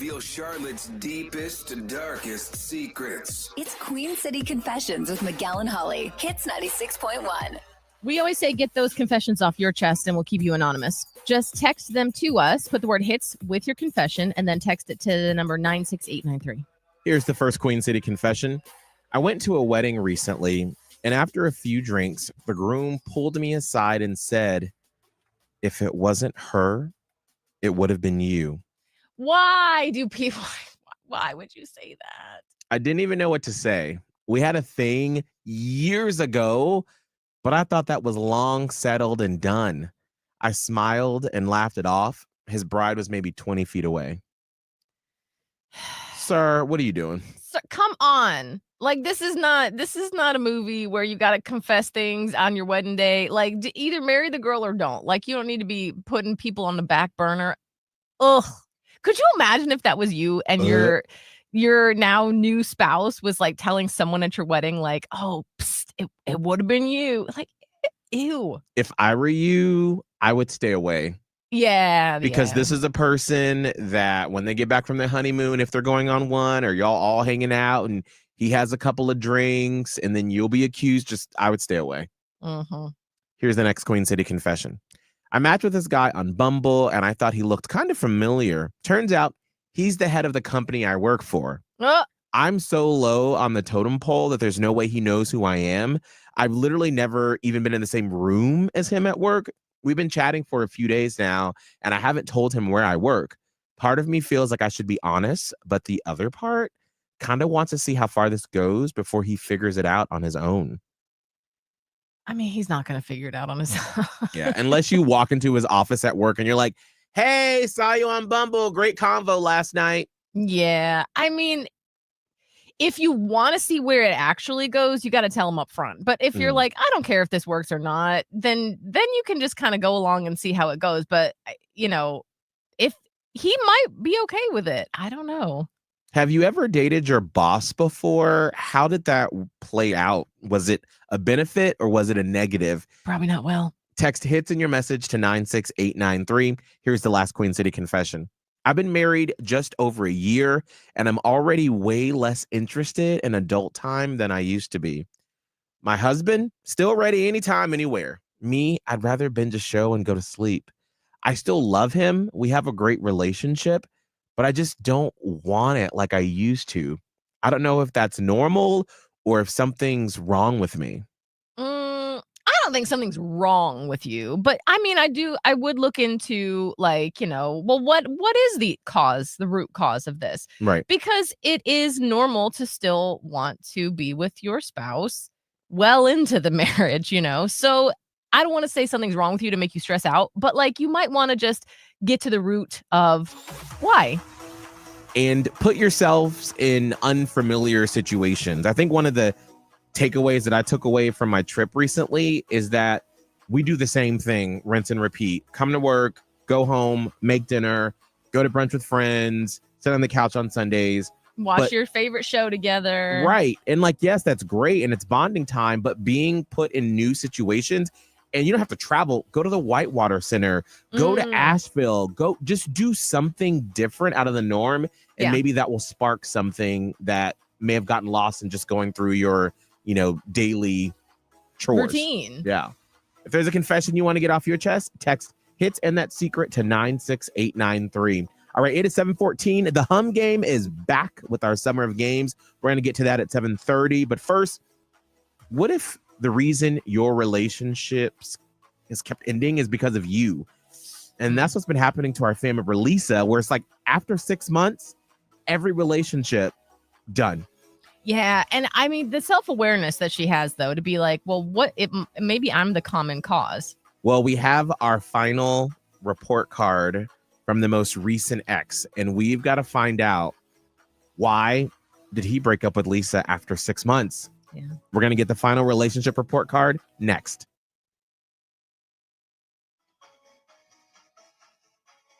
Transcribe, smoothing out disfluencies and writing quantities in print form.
reveal Charlotte's deepest, darkest secrets. It's Queen City Confessions with Miguel and Holly. Hits 96.1. We always say get those confessions off your chest and we'll keep you anonymous. Just text them to us, put the word hits with your confession, and then text it to the number 96893. Here's the first Queen City confession. I went to a wedding recently, and after a few drinks, the groom pulled me aside and said, if it wasn't her, it would have been you. Why would you say that? I didn't even know what to say. We had a thing years ago, but I thought that was long settled and done. I smiled and laughed it off. His bride was maybe 20 feet away. Sir, what are you doing? Sir, come on. Like, this is not a movie where you got to confess things on your wedding day. Like, either marry the girl or don't. Like, you don't need to be putting people on the back burner. Ugh. Could you imagine if that was you and your now new spouse was like telling someone at your wedding, like, oh, psst, it would have been you. Like, ew. If I were you, I would stay away. Yeah. Because this is a person that when they get back from their honeymoon, if they're going on one or y'all all hanging out and he has a couple of drinks and then you'll be accused, I would stay away. Mm-hmm. Here's the next Queen City confession. I matched with this guy on Bumble and I thought he looked kind of familiar. Turns out he's the head of the company I work for. I'm so low on the totem pole that there's no way he knows who I am. I've literally never even been in the same room as him at work. We've been chatting for a few days now, and I haven't told him where I work. Part of me feels like I should be honest, but the other part kind of wants to see how far this goes before he figures it out on his own. I mean, he's not going to figure it out on his own. Yeah, unless you walk into his office at work and you're like, hey, saw you on Bumble. Great convo last night. Yeah, I mean, if you want to see where it actually goes, you got to tell them up front. But if you're like, I don't care if this works or not, then you can just kind of go along and see how it goes. But, you know, if he might be okay with it, I don't know. Have you ever dated your boss before? How did that play out? Was it a benefit or was it a negative? Probably not well. Text hits in your message to 96893. Here's the last Queen City confession. I've been married just over a year, and I'm already way less interested in adult time than I used to be. My husband, still ready anytime, anywhere. Me, I'd rather binge a show and go to sleep. I still love him. We have a great relationship, but I just don't want it like I used to. I don't know if that's normal or if something's wrong with me. I don't think something's wrong with you, but I mean, I would look into, like, you know, well, what is the root cause of this? Right. Because it is normal to still want to be with your spouse well into the marriage, you know? So I don't want to say something's wrong with you to make you stress out, but like, you might want to just get to the root of why. And put yourselves in unfamiliar situations. I think one of the takeaways that I took away from my trip recently is that we do the same thing, rinse and repeat. Come to work, go home, make dinner, go to brunch with friends, sit on the couch on Sundays. Watch your favorite show together. Right. And like, yes, that's great. And it's bonding time, but being put in new situations and you don't have to travel, go to the Whitewater Center, go to Asheville, just do something different out of the norm. And maybe that will spark something that may have gotten lost in just going through your, you know, daily chores. Routine. Yeah. If there's a confession you want to get off your chest, text hits and that secret to 96893. All right, it is 7:14. The Hum Game is back with our Summer of Games. We're going to get to that at 7:30. But first, what if the reason your relationships has kept ending is because of you? And that's what's been happening to our fan member Lisa, where it's like after 6 months, every relationship done. Yeah. And I mean, the self-awareness that she has, though, to be like, well, maybe I'm the common cause. Well, we have our final report card from the most recent ex, and we've got to find out why did he break up with Lisa after 6 months. Yeah. We're going to get the final relationship report card next.